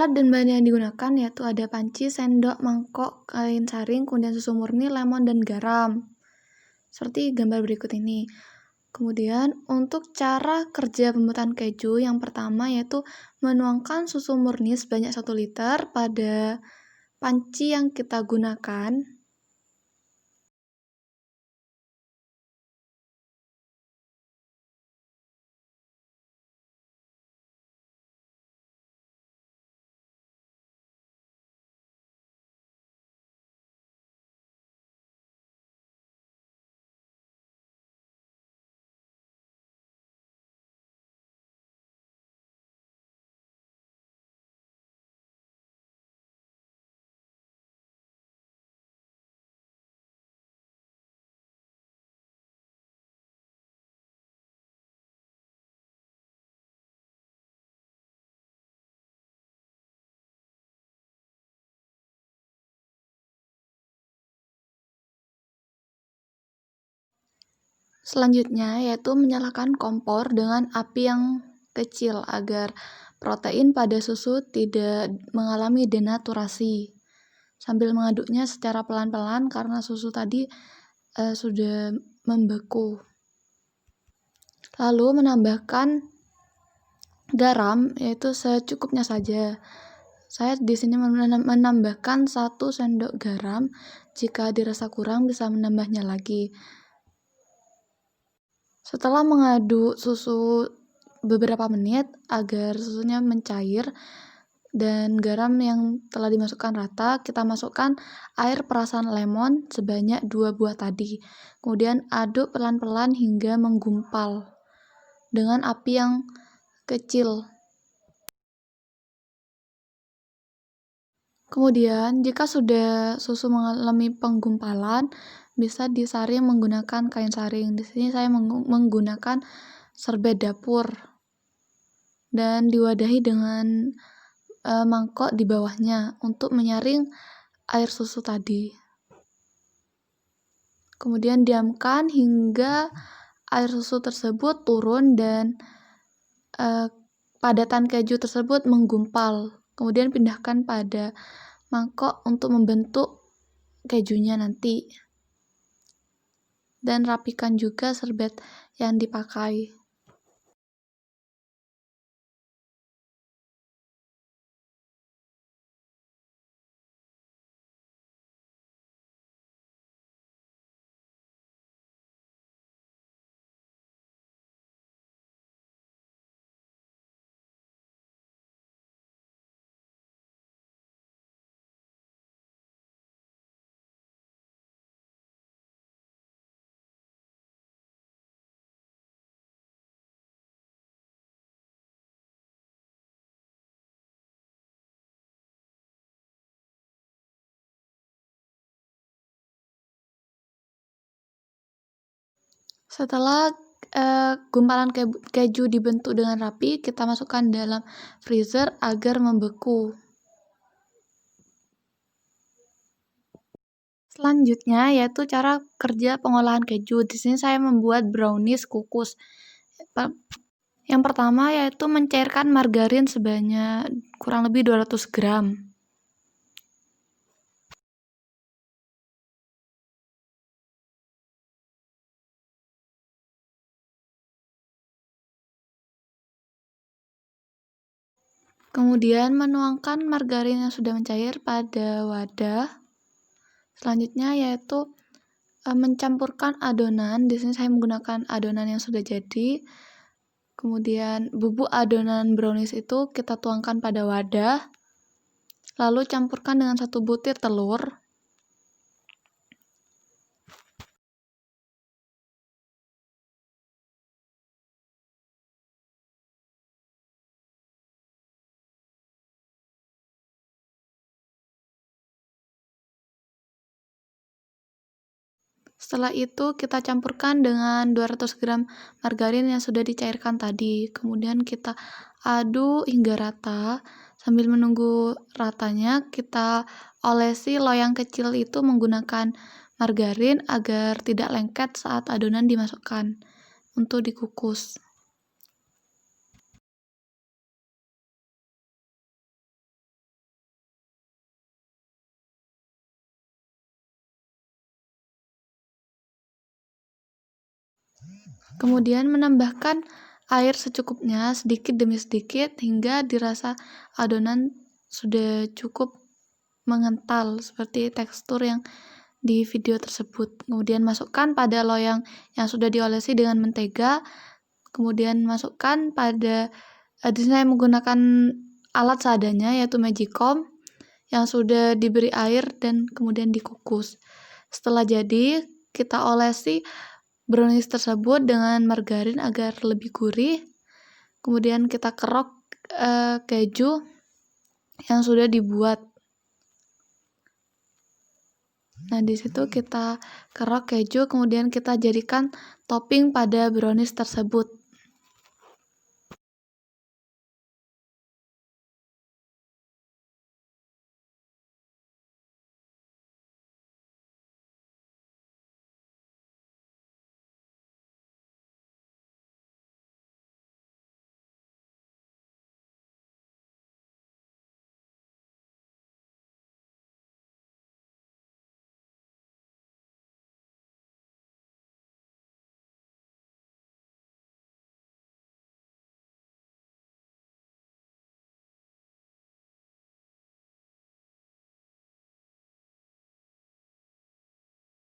Alat dan bahan yang digunakan yaitu ada panci, sendok, mangkok, kain saring, kemudian susu murni, lemon, dan garam. Seperti gambar berikut ini. Kemudian untuk cara kerja pembuatan keju yang pertama yaitu menuangkan susu murni sebanyak 1 liter pada panci yang kita gunakan. Selanjutnya yaitu menyalakan kompor dengan api yang kecil agar protein pada susu tidak mengalami denaturasi. Sambil mengaduknya secara pelan-pelan karena susu tadi sudah membeku. Lalu menambahkan garam yaitu secukupnya saja. Saya di sini menambahkan 1 sendok garam. Jika dirasa kurang bisa menambahnya lagi. Setelah mengaduk susu beberapa menit agar susunya mencair dan garam yang telah dimasukkan rata, kita masukkan air perasan lemon sebanyak 2 buah tadi. Kemudian aduk pelan-pelan hingga menggumpal dengan api yang kecil. Kemudian jika sudah susu mengalami penggumpalan, bisa disaring menggunakan kain saring. Di sini saya menggunakan serbet dapur dan diwadahi dengan mangkok di bawahnya untuk menyaring air susu tadi. Kemudian diamkan hingga air susu tersebut turun dan padatan keju tersebut menggumpal. Kemudian pindahkan pada mangkok untuk membentuk kejunya nanti. Dan rapikan juga serbet yang dipakai. Setelah gumpalan keju dibentuk dengan rapi, kita masukkan dalam freezer agar membeku. Selanjutnya yaitu cara kerja pengolahan keju. Di sini saya membuat brownies kukus. Yang pertama yaitu mencairkan margarin sebanyak kurang lebih 200 gram. Kemudian menuangkan margarin yang sudah mencair pada wadah. Selanjutnya yaitu mencampurkan adonan. Di sini saya menggunakan adonan yang sudah jadi. Kemudian bubuk adonan brownies itu kita tuangkan pada wadah. Lalu campurkan dengan 1 butir telur. Setelah itu kita campurkan dengan 200 gram margarin yang sudah dicairkan tadi. Kemudian kita aduk hingga rata. Sambil menunggu ratanya, kita olesi loyang kecil itu menggunakan margarin agar tidak lengket saat adonan dimasukkan untuk dikukus. Kemudian menambahkan air secukupnya sedikit demi sedikit hingga dirasa adonan sudah cukup mengental seperti tekstur yang di video tersebut. Kemudian masukkan pada loyang yang sudah diolesi dengan mentega. Kemudian masukkan pada di sini saya menggunakan alat seadanya yaitu magicom yang sudah diberi air dan kemudian dikukus. Setelah jadi, kita olesi brownies tersebut dengan margarin agar lebih gurih. Kemudian kita kerok keju yang sudah dibuat. Nah, di situ kita kerok keju, kemudian kita jadikan topping pada brownies tersebut.